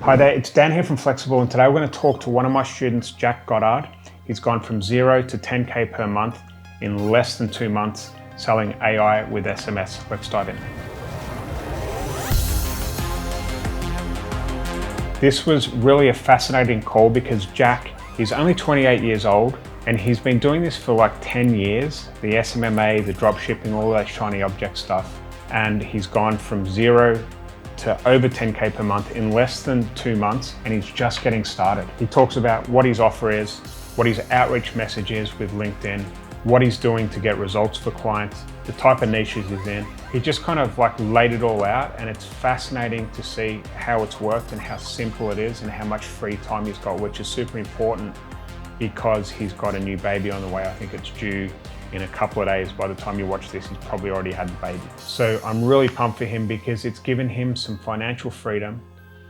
Hi there, it's Dan here from Flexxable, and today we're going to talk to one of my students, Jack Goddard. He's gone from 0 to 10K per month in less than 2 months selling AI with SMS. Let's dive in. This was really a fascinating call because Jack is only 28 years old and he's been doing this for like 10 years, the SMMA, the drop shipping, all that shiny object stuff. And he's gone from 0 to over 10K per month in less than 2 months, and he's just getting started. He talks about what his offer is, what his outreach message is with LinkedIn, what he's doing to get results for clients, the type of niches he's in. He just kind of like laid it all out, and it's fascinating to see how it's worked and how simple it is and how much free time he's got, which is super important because he's got a new baby on the way. I think it's due in a couple of days. By the time you watch this, he's probably already had the baby. So I'm really pumped for him because it's given him some financial freedom,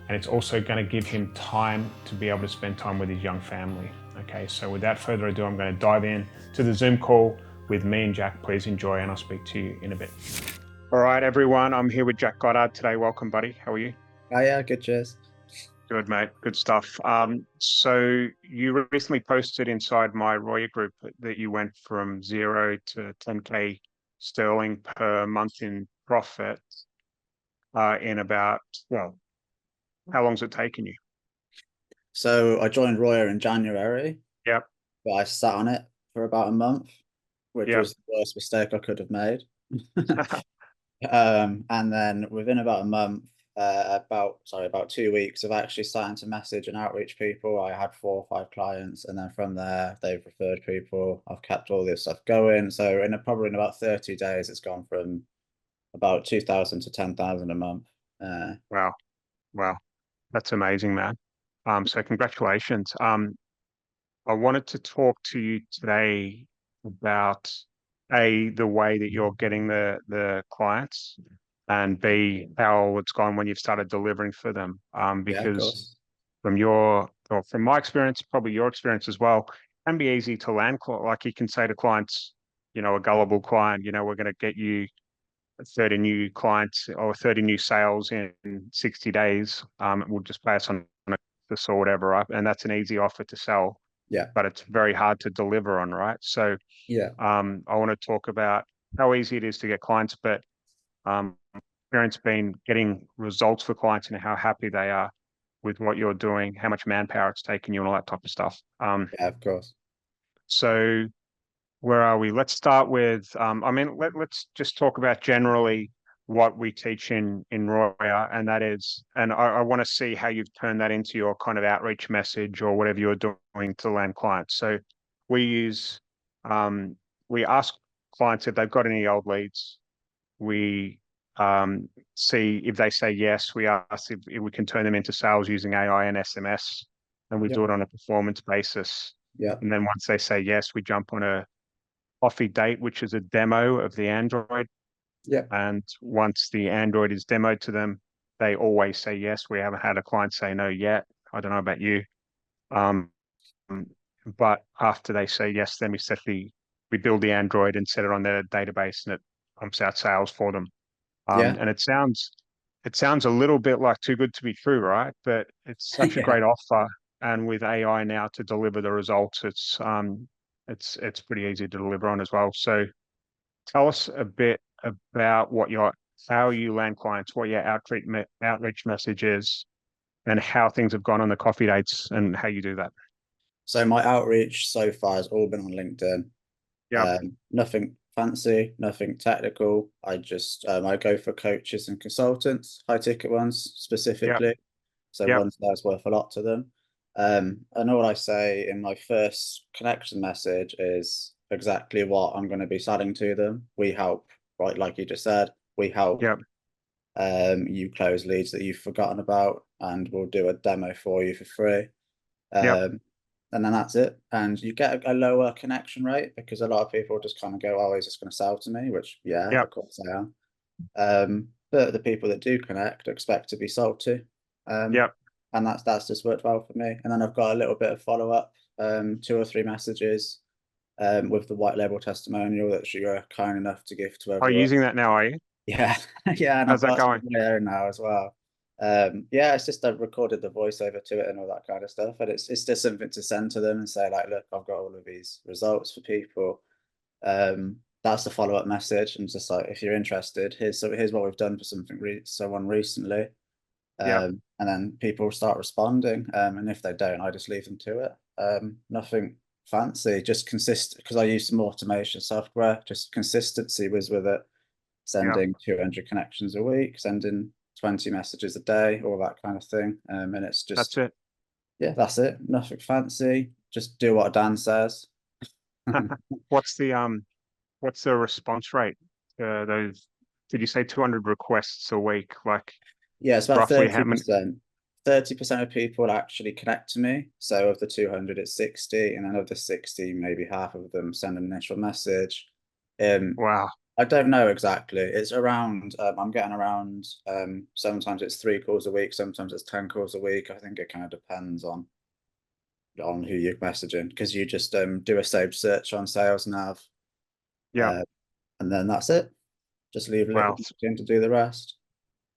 and it's also going to give him time to be able to spend time with his young family. Okay, so without further ado, I'm going to dive in to the Zoom call with me and Jack. Please enjoy, and I'll speak to you in a bit. All right, everyone, I'm here with Jack Goddard today. Welcome, buddy. How are you? Oh yeah, good, cheers. Good, mate. Good stuff. So you recently posted inside my Royer group that you went from 0 to 10K sterling per month in profit in about, well, how long's it taken you? So I joined Royer in January, Yep. but I sat on it for about a month, which Yep. was the worst mistake I could have made. And then within about a month, about 2 weeks of actually starting to message and outreach people, I had 4 or 5 clients, and then from there they've referred people. I've kept all this stuff going. So probably in about 30 days, it's gone from about 2,000 to 10,000 a month. Wow. Wow. That's amazing, man. So congratulations. I wanted to talk to you today about the way that you're getting the clients, and B, how it's gone when you've started delivering for them. Yeah, of Because course. from my experience, probably your experience as well, it can be easy to land. Like you can say to clients, a gullible client, we're going to get you 30 new clients or 30 new sales in 60 days. We'll just pay us on this or whatever, right? And that's an easy offer to sell, Yeah, but it's very hard to deliver on, right? So yeah. I want to talk about how easy it is to get clients, but experience been getting results for clients and how happy they are with what you're doing, how much manpower it's taken you, and all that type of stuff. Yeah, of course. So where are we? Let's start with, let's just talk about generally what we teach in Roya, and that is, and I want to see how you've turned that into your kind of outreach message or whatever you're doing to land clients. So we use, we ask clients if they've got any old leads. We see if they say yes. We ask if we can turn them into sales using AI and SMS, and we Yep. do it on a performance basis. Yeah. And then once they say yes, we jump on a coffee date, which is a demo of the Android. Yep. And once the Android is demoed to them, they always say yes. We haven't had a client say no yet. I don't know about you. Um, but after they say yes, then we build the Android and set it on their database, and it pumps out sales for them. Yeah. And it sounds a little bit like too good to be true, right? But it's such a Yeah. great offer, and with AI now to deliver the results, it's pretty easy to deliver on as well. So tell us a bit about how you land clients, what your outreach message is, and how things have gone on the coffee dates, and how you do that. So my outreach so far has all been on LinkedIn. Yep. Nothing fancy, nothing technical. I go for coaches and consultants, high ticket ones Yep. specifically. So Yep. ones that's worth a lot to them. And all I say in my first connection message is exactly what I'm going to be selling to them. We help, right? Like you just said, we help Yep. you close leads that you've forgotten about, and we'll do a demo for you for free. Yep. And then that's it. And you get a lower connection rate because a lot of people just kind of go, oh, he's just going to sell to me, which, yeah, Yep. of course I am. But the people that do connect expect to be sold to. Yep. And that's just worked well for me. And then I've got a little bit of follow up, 2 or 3 messages with the white label testimonial that you are kind enough to give to Are you everyone. using that now, are you? Yeah, yeah, and I've How's that got some going? of my own now as well. Yeah, it's just I recorded the voiceover to it and all that kind of stuff, and it's just something to send to them and say like, look, I've got all of these results for people. That's the follow-up message, and just like, if you're interested, here's what we've done for someone recently. Yeah, And then people start responding. And if they don't, I just leave them to it. Nothing fancy, just because I use some automation software, just consistency was with it, yeah, sending 200 connections a week, sending 20 messages a day, all that kind of thing. And it's that's just, it. yeah, that's it. Nothing fancy. Just do what Dan says. What's the response rate to those? Did you say 200 requests a week? Like Yeah, it's about roughly how many? 30%. 30% of people actually connect to me. So of the 200, it's 60. And then of the 60, maybe half of them send an initial message. Um, Wow. I don't know exactly. It's around, I'm getting around, sometimes it's 3 calls a week, sometimes it's 10 calls a week. I think it kind of depends on who you're messaging, because you just do a saved search on Sales Nav, Yeah. uh, and then that's it. Just leave it Wow. to do the rest.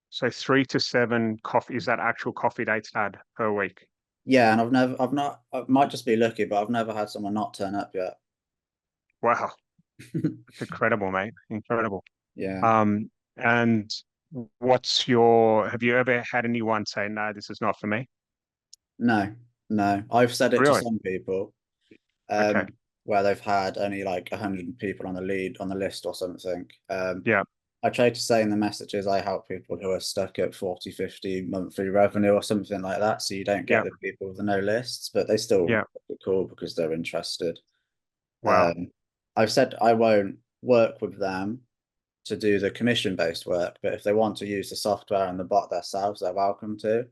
So 3 to 7 coffee, is that actual coffee dates had per week? Yeah, and I've not, I might just be lucky, but I've never had someone not turn up yet. Wow. That's incredible, mate. Incredible. Yeah. Um, and have you ever had anyone say, no, this is not for me? No, no. I've said it to Really? some people, Okay. um, where they've had only like 100 people on the list or something. Yeah. I try to say in the messages I help people who are stuck at 40, 50 monthly revenue or something like that. So you don't get Yeah. the people with the no lists, but they still Yeah. call because they're interested. Wow. Um, I've said I won't work with them to do the commission-based work, but if they want to use the software and the bot themselves, they're welcome to.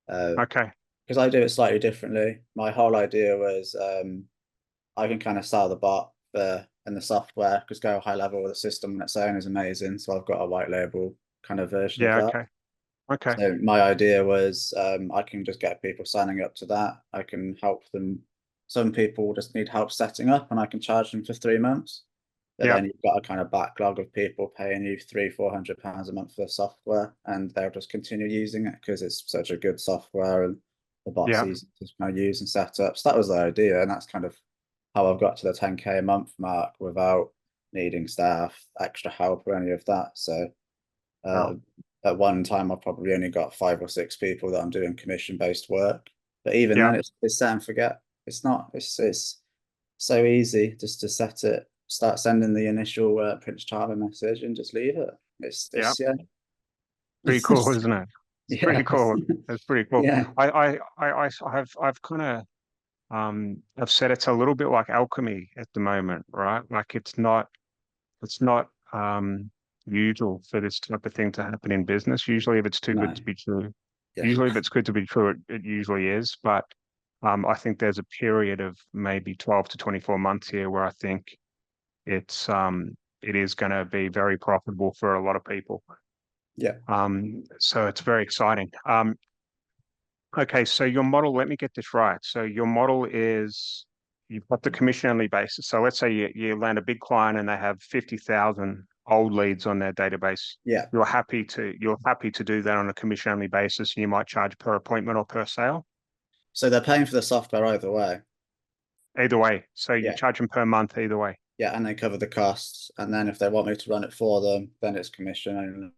Uh, Okay. because I do it slightly differently. My whole idea was I can kind of sell the bot and the software, because go high level with the system on its own is amazing. So I've got a white label kind of version of Yeah. that. Okay. Okay. So my idea was I can just get people signing up to that. I can help them. Some people just need help setting up, and I can charge them for 3 months. But Yeah. then you've got a kind of backlog of people paying you £300-400 a month for the software, and they'll just continue using it because it's such a good software and the bot's Yeah. easy to kind of use and set up. So that was the idea, and that's kind of how I've got to the 10K a month mark without needing staff, extra help, or any of that. So uh, Wow. at one time, I've probably only got 5 or 6 people that I'm doing commission-based work. But even Yeah. then, it's set and forget. It's not. It's so easy just to set it, start sending the initial Prince Charming message, and just leave it. Yeah. Yeah. Pretty cool, isn't it? It's pretty Yeah. cool. It's pretty cool. Yeah. I've kind of I've said it's a little bit like alchemy at the moment, right? Like it's not usual for this type of thing to happen in business. Usually if it's too good No. to be true, Yeah. usually if it's good to be true, it usually is. But I think there's a period of maybe 12 to 24 months here where I think it is going to be very profitable for a lot of people. Yeah. So it's very exciting. Okay, so your model, let me get this right. So your model is you've got the commission only basis. So let's say you land a big client and they have 50,000 old leads on their database. Yeah. You're happy to do that on a commission only basis, and you might charge per appointment or per sale. So they're paying for the software either way. Either way. So you Yeah. charge them per month either way. Yeah, and they cover the costs. And then if they want me to run it for them, then it's commission only.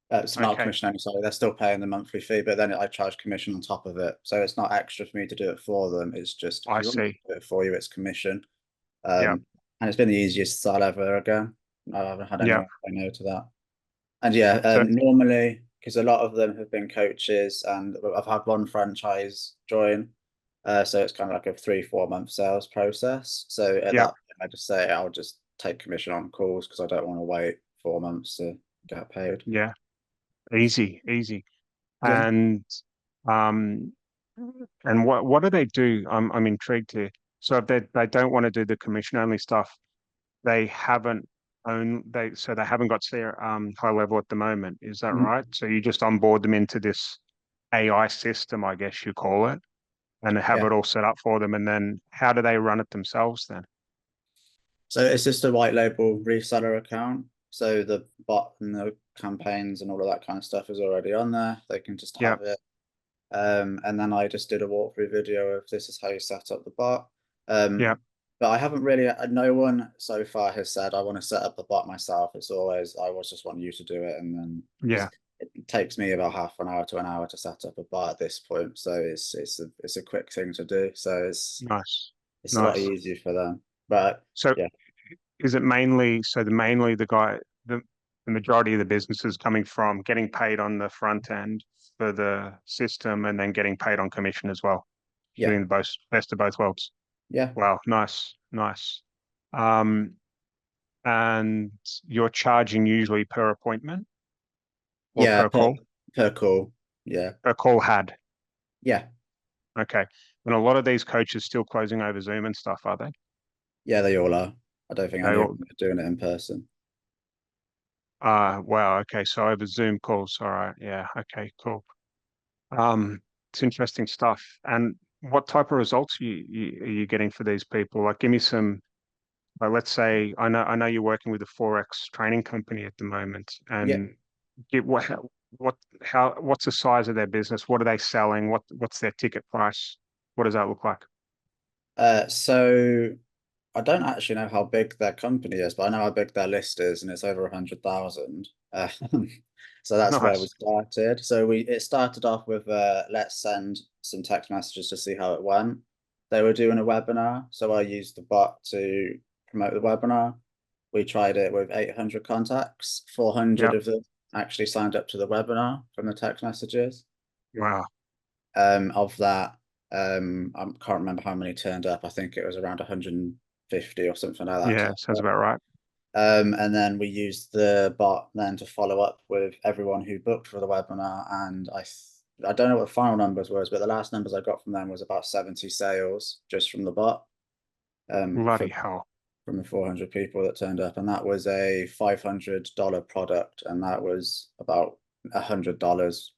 It's not Okay. commission only, sorry. They're still paying the monthly fee, but then I charge commission on top of it. So it's not extra for me to do it for them. It's just if I you want me see. to do it for you, it's commission. Yeah. And it's been the easiest sale ever again. I haven't had Yeah. anyone say no to that. And yeah, So normally, because a lot of them have been coaches, and I've had one franchise join. So it's kind of like a 3-4 month sales process. So at yeah. that point, I just say I'll just take commission on calls because I don't want to wait 4 months to get paid. Yeah. Easy. Easy. Yeah. And um what do they do? I'm intrigued here. So if they don't want to do the commission only stuff, they haven't they haven't got their high level at the moment. Is that Mhm. right? So you just onboard them into this AI system, I guess you call it, and have Yeah. it all set up for them. And then how do they run it themselves then? So it's just a white label reseller account. So the bot and the campaigns and all of that kind of stuff is already on there. They can just Yeah. have it. And then I just did a walkthrough video of this is how you set up the bot. Yeah. But I haven't really, no one so far has said I want to set up the bot myself. It's always, I was just want you to do it. And then, because Yeah. it takes me about half an hour to an hour to set up a bot at this point. So it's a quick thing to do. So Nice. it's a lot Nice. easier for them. But So yeah, is it mainly, so the guy, the majority of the business is coming from getting paid on the front end for the system and then getting paid on commission as well, yeah, getting the best of both worlds. yeah, Wow. Nice. Nice. Um, and you're charging usually per appointment or yeah, per call? per call. Yeah, Per call had. yeah, Okay. And a lot of these coaches still closing over Zoom and stuff, are they? yeah, they all are. I don't think They any of all, them are doing it in person. wow. Okay. So over Zoom calls. All right. Yeah. Okay. Cool. It's interesting stuff. And what type of results are you getting for these people? Like, give me some. Like, let's say I know you're working with a forex training company at the moment, Yeah. and get what's the size of their business? What are they selling? What's their ticket price? What does that look like? So I don't actually know how big their company is, but I know how big their list is, and it's over 100,000. So that's where we Nice. started. So it started off with let's send some text messages to see how it went. They were doing a webinar, so I used the bot to promote the webinar. We tried it with 800 contacts. 400 Yeah. of them actually signed up to the webinar from the text messages. Wow. Of that, I can't remember how many turned up. I think it was around 150 or something like that. Yeah. Sounds about right. And then we used the bot then to follow up with everyone who booked for the webinar. And I don't know what the final numbers was, but the last numbers I got from them was about 70 sales just from the bot. Bloody hell. From the 400 people that turned up, and that was a $500 product, and that was about $100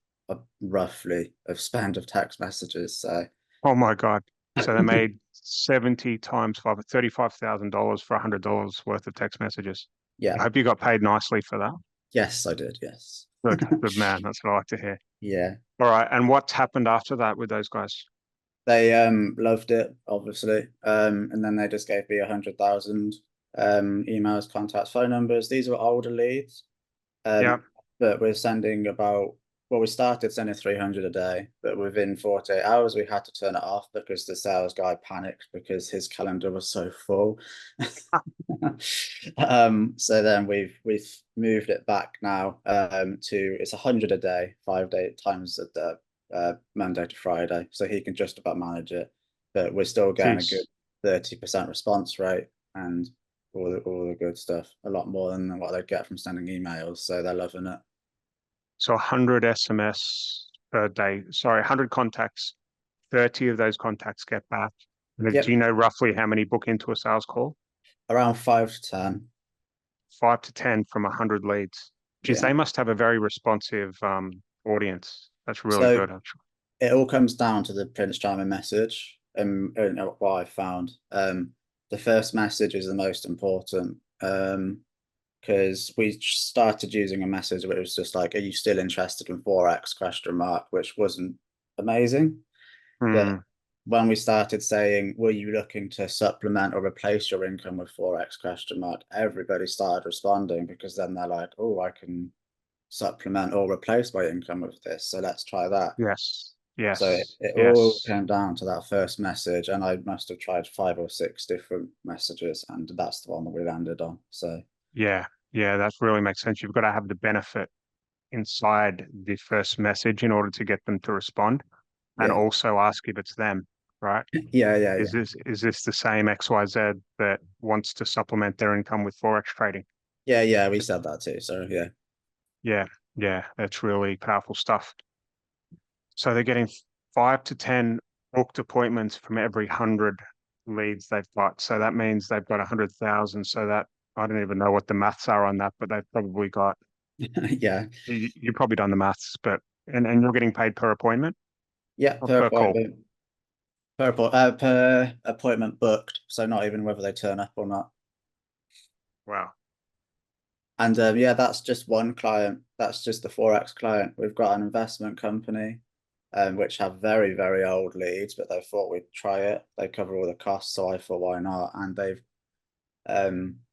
roughly of spend of text messages. So Oh my God. So they made 70 times five, $35,000 for $100 worth of text messages. yeah, I hope you got paid nicely for that. yes, I did. Yes, Good, good man. That's what I like to hear. yeah, All right. And what's happened after that with those guys? they loved it, obviously, and then they just gave me 100,000 emails, contacts, phone numbers. These were older leads. Yeah. But we're sending about, well, we started sending 300 a day, but within 48 hours, we had to turn it off because the sales guy panicked because his calendar was so full. So then we've moved it back now to it's 100 a day, 5 day times at the Monday to Friday, so he can just about manage it. But we're still getting a good Jeez. 30% response rate and all the good stuff, a lot more than what they get from sending emails. So they're loving it. So 100 SMS per day. Sorry, 100 contacts. 30 of those contacts get back. And do Yep, you know roughly how many book into a sales call? around 5 to 10. 5 to 10 from 100 leads. Geez, Yeah. they must have a very responsive audience. That's really So good, actually. it all comes down to the Prince Charming message and what I found. The first message is the most important. Because we started using a message which was just like, "Are you still interested in Forex?" question mark, which wasn't amazing. But Hmm. when we started saying, "Were you looking to supplement or replace your income with Forex question mark?" everybody started responding because then they're like, "Oh, I can supplement or replace my income with this, so let's try that." Yes. So Yes. it all Yes. came down to that first message, and I must have tried 5 or 6 different messages, and that's the one that we landed on. So Yeah. Yeah. That really makes sense. You've got to have the benefit inside the first message in order to get them to respond, and yeah, also ask if it's them, right? yeah, yeah, yeah. Is this the same XYZ that wants to supplement their income with Forex trading? Yeah, yeah, we said that too. So yeah, Yeah, yeah, that's really powerful stuff. So they're getting 5 to 10 booked appointments from every 100 leads they've got. So that means they've got 100,000. So that I don't even know what the maths are on that, but they've probably got, yeah, you've probably done the maths, but, and you're getting paid per appointment yeah. or Per per call? appointment, per appointment booked. So not even whether they turn up or not. Wow. And yeah, that's just one client. That's just the Forex client. We've got an investment company, which have very, very old leads, but they thought we'd try it. They cover all the costs, so I thought, why not? And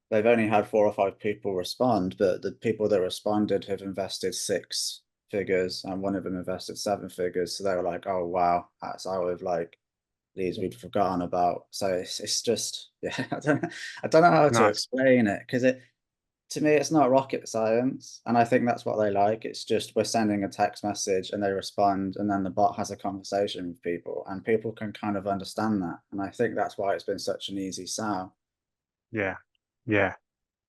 they've only had 4 or 5 people respond, but the people that responded have invested 6 figures, and one of them invested 7 figures. So they were like, "Oh wow, that's out of like leads we'd forgotten about." So it's just yeah, I don't know how to Nice. explain it because it to me it's not rocket science, and I think that's what they like. It's just we're sending a text message and they respond, and then the bot has a conversation with people, and people can kind of understand that. And I think that's why it's been such an easy sell. Yeah. Yeah.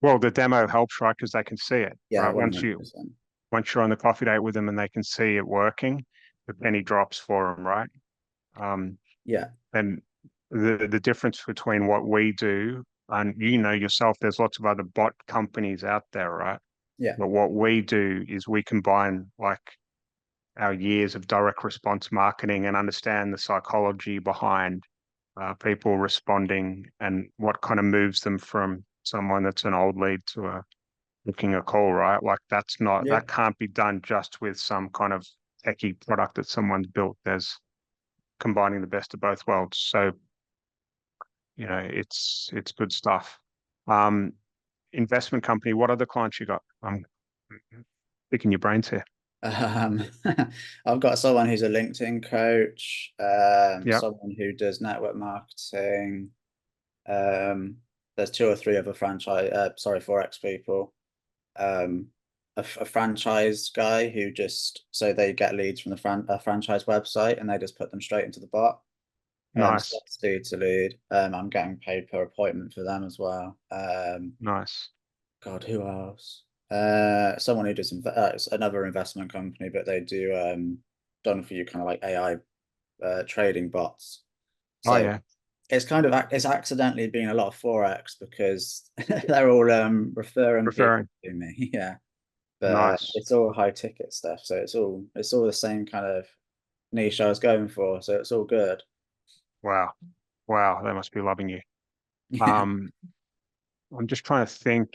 Well, the demo helps, right? Because they can see it, Yeah, right? 100%. Once you're on the coffee date with them and they can see it working, the penny drops for them, right? Um, Yeah, and the difference between what we do, and you know yourself, there's lots of other bot companies out there, right? yeah, But what we do is we combine like our years of direct response marketing and understand the psychology behind people responding and what kind of moves them from someone that's an old lead to a looking a call, right? Like yeah. that can't be done just with some kind of techie product that someone's built. There's combining the best of both worlds. So, you know, it's good stuff. Um, Investment company, what other clients you got? I'm picking your brains here. Um, I've got someone who's a LinkedIn coach, Yeah, someone who does network marketing. Um, there's 2 or 3 other Forex people. Um, a franchise guy who just so they get leads from the franchise website and they just put them straight into the bot. So nice, that's lead to lead. I'm getting paid per appointment for them as well. nice. God, who else? Someone who does it's another investment company, but they do done for you kind of like AI trading bots. Oh So yeah, it's kind of it's accidentally been a lot of forex because they're all referring people referring. to me. Yeah, but Nice. it's all high ticket stuff, so it's all the same kind of niche I was going for. So it's all good. Wow, wow, they must be loving you. Yeah. Um, I'm just trying to think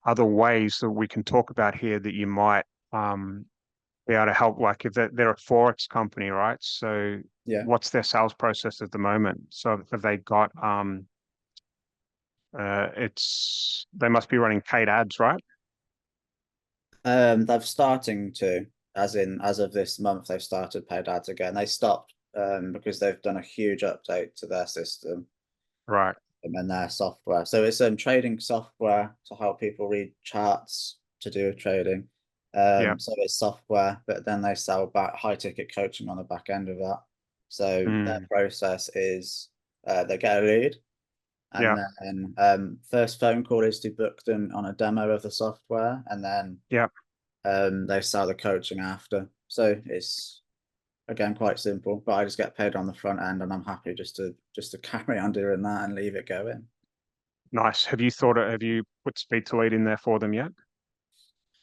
other ways that we can talk about here that you might be able to help. Like if they're a Forex company, right? So Yeah. what's their sales process at the moment? So have they got it's they must be running paid ads, right? They're starting to, as of this month, they've started paid ads again. They stopped because they've done a huge update to their system Right. and their software. So it's trading software to help people read charts to do with trading. Yeah. So it's software, but then they sell back high ticket coaching on the back end of that. So their Mm, process is they get a lead, and yeah. then first phone call is to book them on a demo of the software, and then Yeah. they sell the coaching after. So it's again quite simple, but I just get paid on the front end, and I'm happy just to carry on doing that and leave it going. Nice. Have you put speed to lead in there for them yet?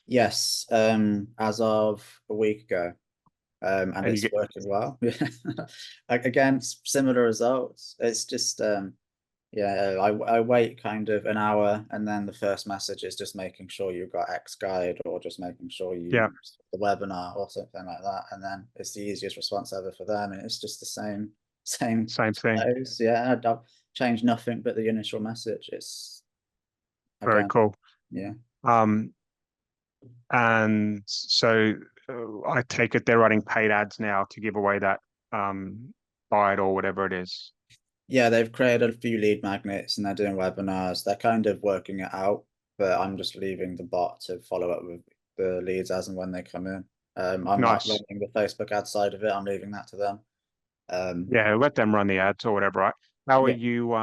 Yes, as of a week ago, and And you it's get working well. Like again, similar results. It's just yeah, I wait kind of an hour, and then the first message is just making sure you've got X guide or just making sure yeah, you the webinar or something like that, and then it's the easiest response ever for them, and it's just the same same thing. flows. Yeah, I've changed nothing but the initial message. It's Very again, cool. yeah. Um, and so I take it they're running paid ads now to give away that guide or whatever it is. Yeah, they've created a few lead magnets and they're doing webinars. They're kind of working it out, but I'm just leaving the bot to follow up with the leads as and when they come in. I'm not Nice. running the Facebook ad side of it. I'm leaving that to them. Um, Yeah, let them run the ads or whatever, right? How are yeah, you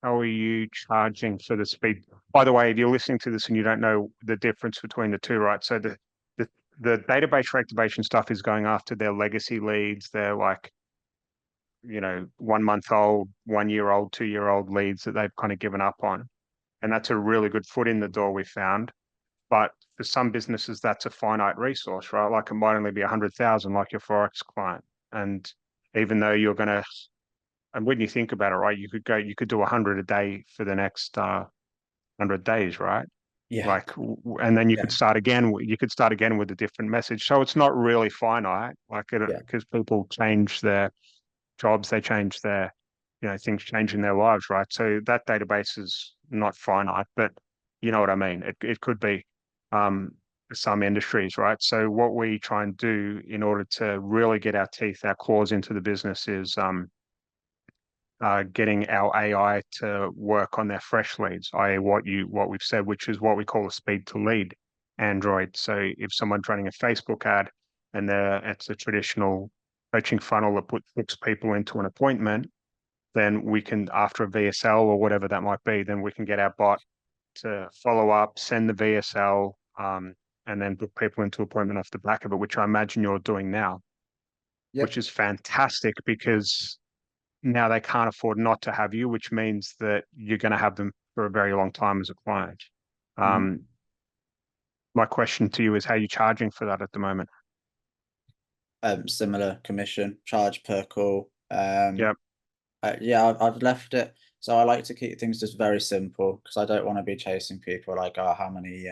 how are you charging for the speed? By the way, if you're listening to this and you don't know the difference between the two, right? So the the database reactivation stuff is going after their legacy leads. They're like, you know, 1 month old, 1 year old, 2 year old leads that they've kind of given up on. And that's a really good foot in the door we found. But for some businesses, that's a finite resource, right? Like it might only be 100,000, like your Forex client. And even though you're going to, and when you think about it, right, you could do 100 a day for the next 100 days, right? Yeah, Like, and then you yeah, could start again. You could start again with a different message. So it's not really finite, like it, yeah. because people change their jobs, they change their, things change in their lives, right? So that database is not finite, but you know what I mean. It could be um, some industries, right? So what we try and do in order to really get our teeth, our claws into the business is getting our AI to work on their fresh leads, i.e., what we've said, which is what we call a speed to lead Android. So if someone's running a Facebook ad and it's a traditional coaching funnel that puts people into an appointment, then we can, after a VSL or whatever that might be, then we can get our bot to follow up, send the VSL, and then put people into appointment off the back of it, which I imagine you're doing now, which Yep. is fantastic because now they can't afford not to have you, which means that you're going to have them for a very long time as a client. Mhm. Um, my question to you is, how are you charging for that at the moment? Similar commission charge per call. Yep, Yeah, I've left it. So I like to keep things just very simple because I don't want to be chasing people like, oh, how many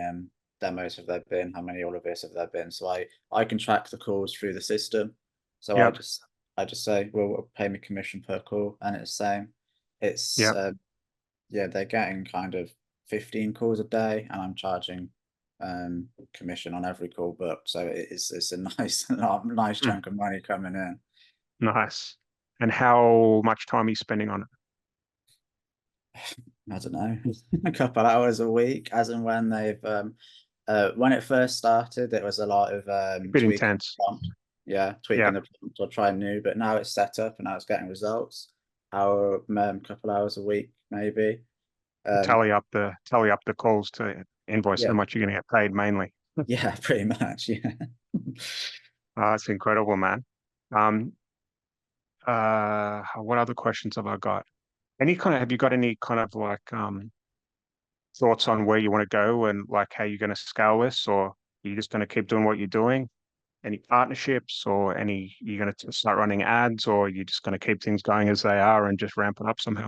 demos have there been? How many all of this have there been? So I can track the calls through the system. So yep, I just say, well, pay me commission per call, and it's the same. It's yep. yeah, they're getting kind of 15 calls a day, and I'm charging commission on every call booked. So it's a nice nice Mm, chunk of money coming in. nice. And how much time are you spending on it? I don't know, a couple hours a week, as and when when it first started, it was a lot of Bit tweaking the intense. prompt. Yeah, Yeah, tweaking the prompt or trying new, but now it's set up and now it's getting results. Couple hours a week, maybe. Um, tally up the calls to invoice yeah, how much you're going to get paid mainly. yeah, pretty much. Yeah. That's incredible, man. Um, what other questions have I got? Have you got any kind of like thoughts on where you want to go and like how you're going to scale this, or are you just going to keep doing what you're doing? Any partnerships or you're going to start running ads, or you're just going to keep things going as they are and just ramp it up somehow?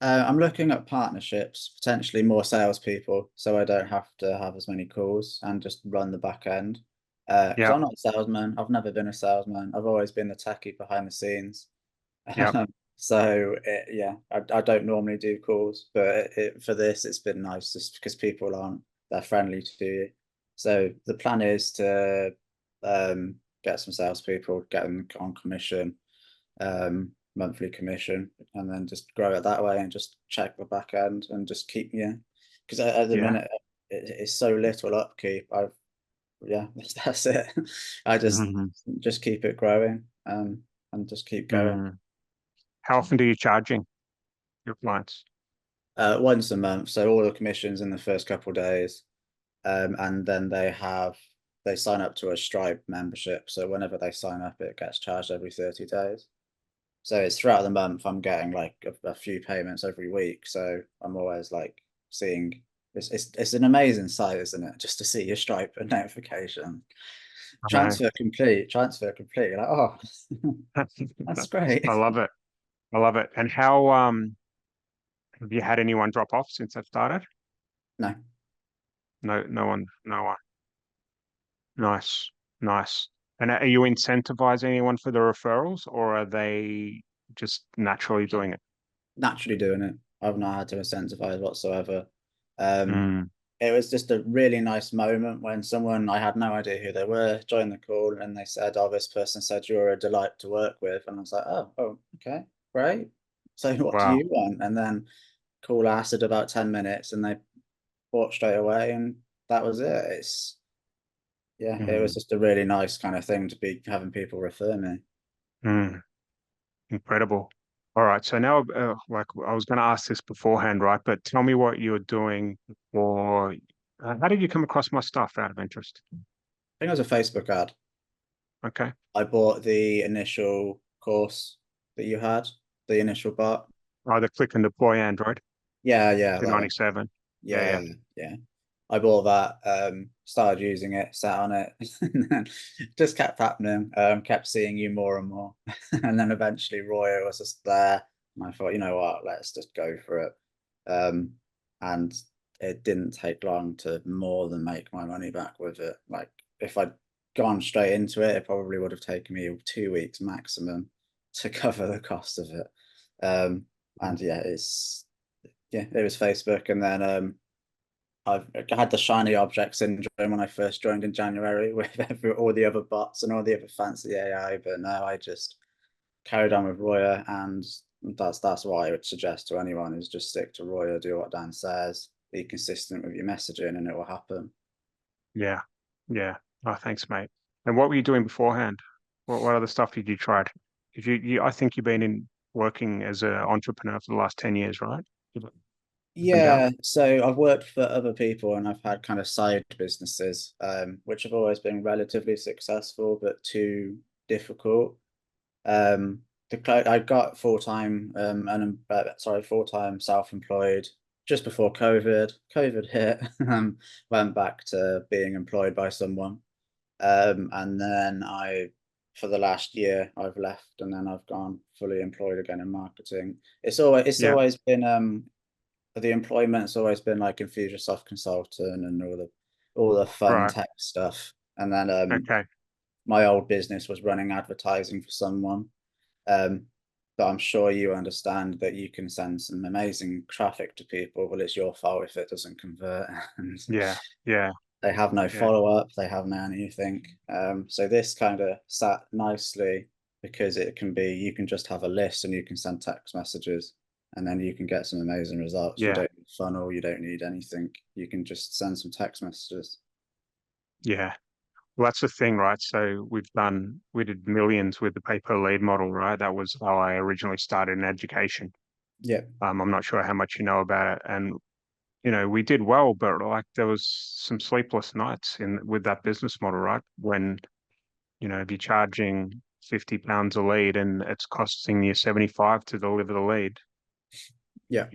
I'm looking at partnerships, potentially more salespeople, so I don't have to have as many calls and just run the back end. Because Yeah, I'm not a salesman. I've never been a salesman. I've always been the techie behind the scenes. yeah, Yeah, I don't normally do calls, but for this, it's been nice just because people aren't that friendly to you. So the plan is to get some salespeople, get them on commission, monthly commission, and then just grow it that way and just check the back end and just keep, yeah. Because at the yeah. minute it's so little upkeep. Yeah, that's it. I Mhm. just keep it growing, and just keep going. Mm. How often do you charging your clients? Once a month, so all the commissions in the first couple of days, and then they sign up to a Stripe membership. So whenever they sign up, it gets charged every 30 days. So it's throughout the month. I'm getting like a few payments every week. So I'm always like seeing. It's an amazing sight, isn't it? Just to see your Stripe notification. I know. Transfer complete. Transfer complete. You're like, oh, that's great. I love it. I love it. And how have you had anyone drop off since I've started? No. No, no one, no one. Nice, nice. And are you incentivizing anyone for the referrals, or are they just naturally doing it? Naturally doing it. I've not had to incentivize whatsoever. Um, Mm, it was just a really nice moment when someone I had no idea who they were joined the call and they said, "Oh, this person said you're a delight to work with," and I was like, "Oh, okay, great. So what do wow. you want?" And then call lasted about 10 minutes, and they bought straight away, and that was it. Yeah, it was Mm, just a really nice kind of thing to be having people refer me. mm, incredible. All right. So now, like I was going to ask this beforehand, right? But tell me what you're doing for. How did you come across my stuff out of interest? I think it was a Facebook ad. Okay. I bought the initial course that you had, the initial bot. Either click and deploy Android Yeah, that one. 297. Yeah, Yeah, yeah. yeah. I bought that, started using it, sat on it, and then just kept happening. Kept seeing you more and more. And then eventually Roy was just there. And I thought, you know what, let's just go for it. Um, and it didn't take long to more than make my money back with it. Like if I'd gone straight into it, it probably would have taken me 2 weeks maximum to cover the cost of it. And yeah, it was Facebook, and then I had the shiny object syndrome when I first joined in January with all the other bots and all the other fancy AI, but no, I just carried on with Roya, and that's what I would suggest to anyone is just stick to Roya, do what Dan says, be consistent with your messaging, and it will happen. Yeah. Yeah. Oh, thanks, mate. And what were you doing beforehand? What other stuff did you try? Because I think you've been in working as an entrepreneur for the last 10 years, right? Up and down. Yeah, so I've worked for other people and I've had kind of side businesses, which have always been relatively successful but too difficult. I got full-time full-time self-employed just before COVID. COVID hit, went back to being employed by someone. And then for the last year, I've left and then I've gone fully employed again in marketing. It's Yeah. always been the employment's always been like Infusionsoft consultant and all the fun Right. tech stuff. And then Okay. my old business was running advertising for someone. Um, but I'm sure you understand that you can send some amazing traffic to people, but it's your fault if it doesn't convert. And Yeah. Yeah. they have no Yeah. follow-up, they have no anything. So this kind of sat nicely because you can just have a list and you can send text messages and then you can get some amazing results. You Yeah. don't need funnel, you don't need anything. You can just send some text messages. Yeah. Well, that's the thing, right? So we did millions with the pay per lead model, right? That was how I originally started in education. Yeah, I'm not sure how much you know about it. And, we did well, but like there was some sleepless nights in with that business model, right? When, if you're charging £50 a lead and it's costing you 75 to deliver the lead, yeah,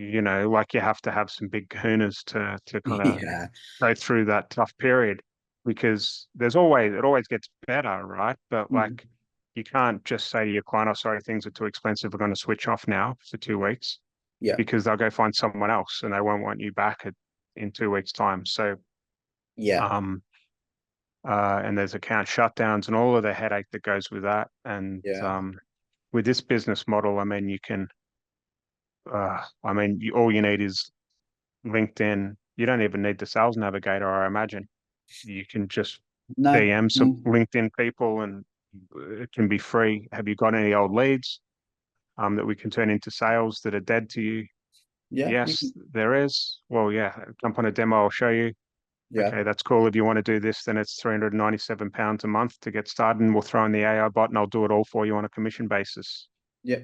like you have to have some big kahunas to kind of yeah. go through that tough period because it always gets better, right? But Mhm. like you can't just say to your client, oh, sorry, things are too expensive. We're going to switch off now for 2 weeks Yeah, because they'll go find someone else and they won't want you back in 2 weeks' time. So, yeah, um, and there's account shutdowns and all of the headache that goes with that. And yeah, with this business model, I mean, all you need is LinkedIn. You don't even need the sales navigator, I imagine. You can just no, DM some no, LinkedIn people and it can be free. Have you got any old leads that we can turn into sales that are dead to you? yeah, you Yes, can, there is. Well, yeah, jump on a demo. I'll show you. yeah, Okay, that's cool. If you want to do this, then it's £397 a month to get started. And we'll throw in the AI bot and I'll do it all for you on a commission basis. yeah.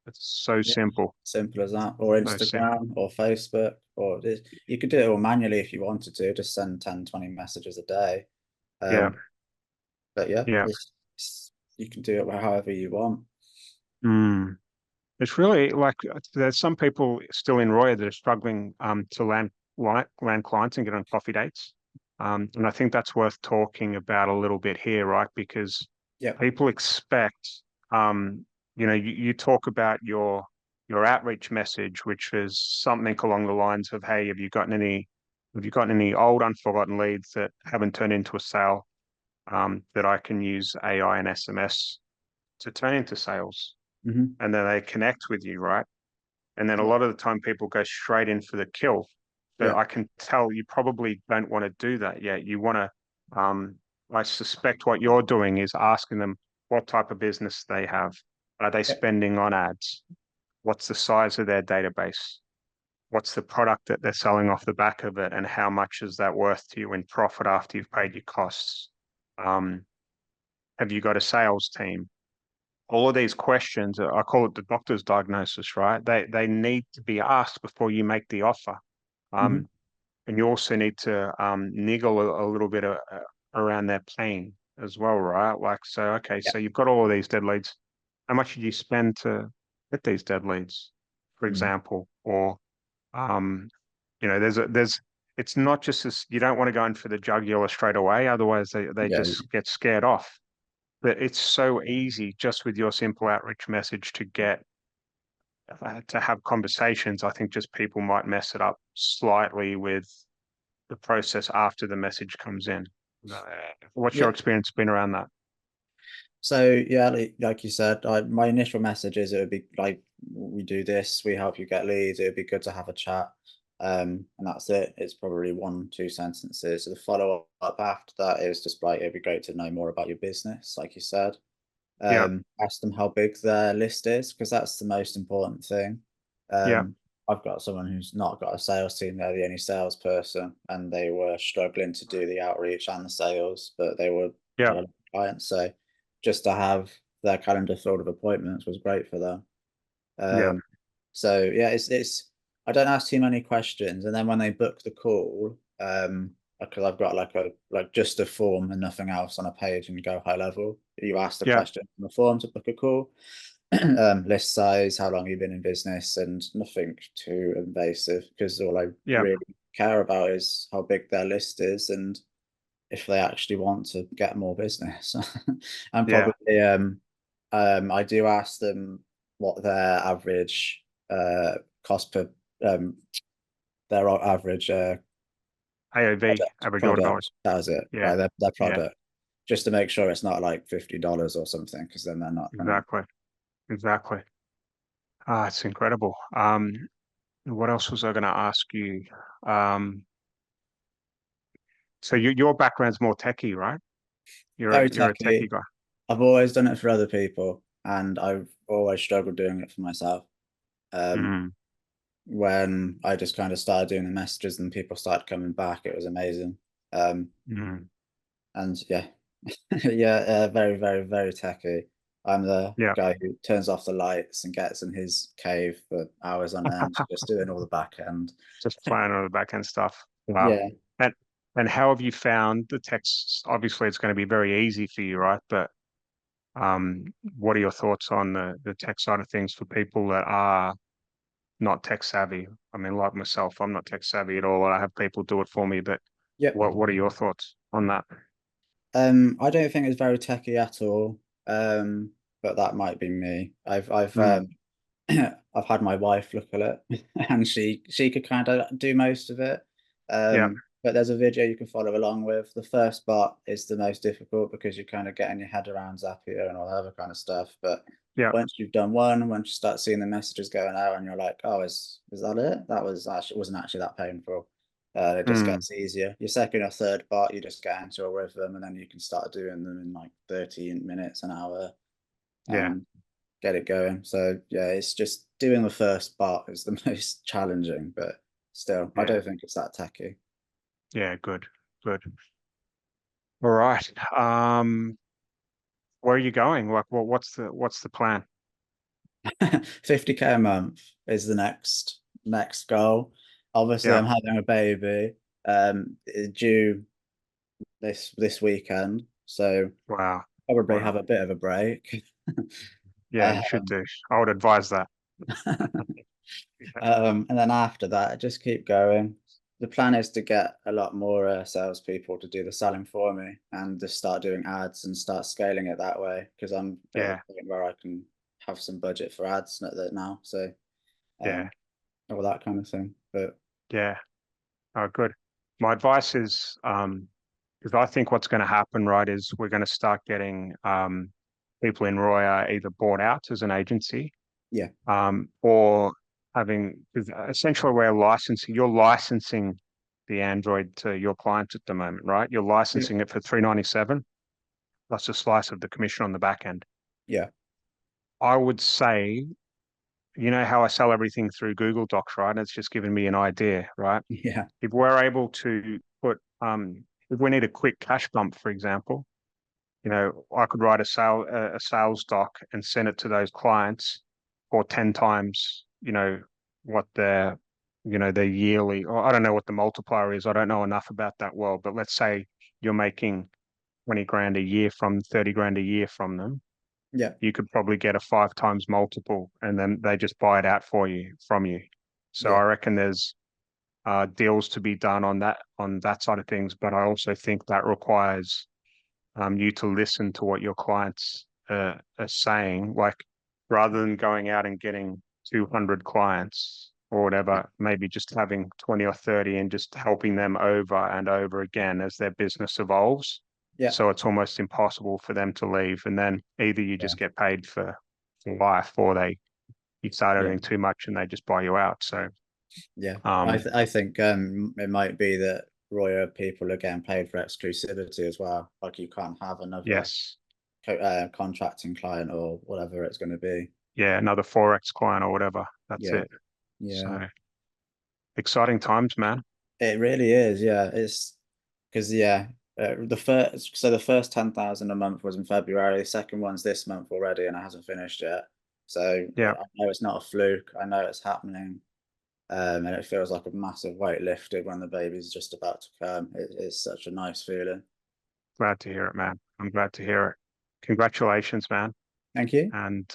It's so Yeah, simple. simple as that. Or So simple. Instagram or Facebook, you could do it all manually if you wanted to, just send 10, 20 messages a day. Yeah. Um, but yeah, Yeah. you can do it however you want. Mm. It's really like there's some people still in Roya that are struggling to land clients and get on coffee dates. And I think that's worth talking about a little bit here, right? Because Yeah, people expect, you talk about your outreach message, which is something along the lines of, hey, have you gotten any old unforgotten leads that haven't turned into a sale that I can use AI and SMS to turn into sales? hmm, And then they connect with you, right? And then a yeah, lot of the time people go straight in for the kill. But yeah, I can tell you probably don't want to do that yet. You want to, I suspect what you're doing is asking them what type of business they have. Are they yeah, spending on ads? What's the size of their database? What's the product that they're selling off the back of it? And how much is that worth to you in profit after you've paid your costs? Um, have you got a sales team? All of these questions, I call it the doctor's diagnosis, right? They need to be asked before you make the offer. hmm, Um, and you also need to niggle a little bit around their pain as well, right? Like, so, okay, yeah, so you've got all of these dead leads. How much did you spend to get these dead leads, for mm, example? Or, um, it's not just this, you don't want to go in for the jugular straight away. Otherwise, they yeah, just get scared off. But it's so easy just with your simple outreach message to have conversations. I think just people might mess it up slightly with the process after the message comes in. Uh, What's your Yeah. experience been around that? So yeah, like you said, my initial message is it would be like, we do this, we help you get leads. It would be good to have a chat, and that's it. It's probably 1, 2 sentences. So the follow up after that is just like, it'd be great to know more about your business, like you said. Yeah, Ask them how big their list is, because that's the most important thing. yeah, I've got someone who's not got a sales team; they're the only salesperson, and they were struggling to do the outreach and the sales, but they were yeah, had a lot of clients. So just to have their calendar filled with appointments was great for them. yeah, Um, so yeah, it's I don't ask too many questions, and then when they book the call, because I've got like just a form and nothing else on a page, and you go high level. You ask the yeah, question on the form to book a call, list size, how long you've been in business, and nothing too invasive, because all I yeah, really care about is how big their list is and if they actually want to get more business. And yeah. probably I do ask them what their average cost per um average AOV, average order value. product. That was it, Yeah, right? Their yeah, product. Just to make sure it's not like $50 or something, because then they're not gonna. exactly, exactly. Ah, it's incredible. What else was I going to ask you? Um, so your background's more techie, right? Very You're a techie techy. guy. I've always done it for other people, and I've always struggled doing it for myself. Um, Mm, when I just kind of started doing the messages and people started coming back, it was amazing. Um, mm, and yeah, yeah, very, very, very techy. I'm the yeah. guy who turns off the lights and gets in his cave for hours on end, just doing all the back end. Just playing on the back end stuff. Wow. Yeah. And and how have you found the texts? Obviously, it's going to be very easy for you, right? But what are your thoughts on the tech side of things for people that are not tech savvy? I mean, like myself, I'm not tech savvy at all. I have people do it for me, but Yep. what are your thoughts on that? I don't think it's very techy at all. But that might be me. I've Mm, I've had my wife look at it, and she could kind of do most of it. yeah, But there's a video you can follow along with. The first part is the most difficult, because you're kind of getting your head around Zapier and all that other kind of stuff. But yeah, once you've done one, once you start seeing the messages going out, and you're like, oh, is that it? That wasn't actually that painful. It just mm, gets easier. Your second or third part, you just get into a rhythm, and then you can start doing them in like 13 minutes, an hour, yeah, and get it going. So yeah, it's just doing the first part is the most challenging, but still, I yeah, don't think it's that techy. yeah. Good, good. All right. Where are you going? Like, what's the plan? 50K a month is the next goal. Obviously, Yeah. I'm having a baby due this weekend, so Wow. probably Wow. have a bit of a break. Yeah, you should um, do. I would advise that. and then after that, just keep going. The plan is to get a lot more salespeople to do the selling for me, and just start doing ads and start scaling it that way, because I'm at the Yeah, point where I can have some budget for ads now. So yeah, um, all that kind of thing. But yeah. Oh, good. My advice is, because I think what's going to happen, right, is we're going to start getting people in Roya either bought out as an agency, yeah, or having, 'cause essentially you're licensing the Android to your clients at the moment, right? You're yeah, licensing it for 397 plus a slice of the commission on the back end. yeah, I would say, you know how I sell everything through Google Docs, right? It's just given me an idea, right? yeah, If we're able to put, if we need a quick cash bump, for example, I could write a sales doc and send it to those clients for 10 times, what their yearly, or I don't know what the multiplier is. I don't know enough about that world, but let's say you're making 20 grand a year 30 grand a year from them. yeah, You could probably get a 5 times multiple, and then they just buy it out from you. So yeah, I reckon there's deals to be done on that side of things, but I also think that requires you to listen to what your clients are saying. Like, rather than going out and getting 200 clients or whatever, maybe just having 20 or 30 and just helping them over and over again as their business evolves. Yeah. So it's almost impossible for them to leave. And then either you just get paid for life, or you start earning too much and they just buy you out. So yeah, I think it might be that Royal people are getting paid for exclusivity as well. Like you can't have another contracting client or whatever it's going to be. Yeah, another FOREX client or whatever. That's it. Yeah. So exciting times, man. It really is. Yeah, it's because the first 10,000 a month was in February. The second one's this month already, and it hasn't finished yet. So I know it's not a fluke. I know it's happening. And it feels like a massive weight lifted when the baby's just about to come. It's such a nice feeling. Glad to hear it, man. I'm glad to hear it. Congratulations, man. Thank you. And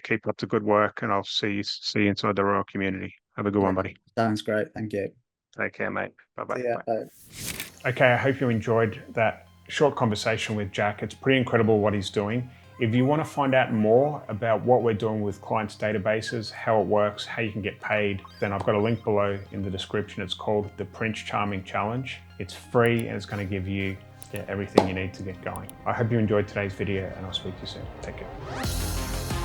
keep up the good work, and I'll see you inside the Royal community. Have a good one, buddy. Sounds great. Thank you. Take care, mate. Bye-bye. See ya. Bye. Okay, I hope you enjoyed that short conversation with Jack. It's pretty incredible what he's doing. If you want to find out more about what we're doing with clients' databases, how it works, how you can get paid, then I've got a link below in the description. It's called the Prince Charming Challenge. It's free and it's going to give you everything you need to get going. I hope you enjoyed today's video, and I'll speak to you soon. Take care.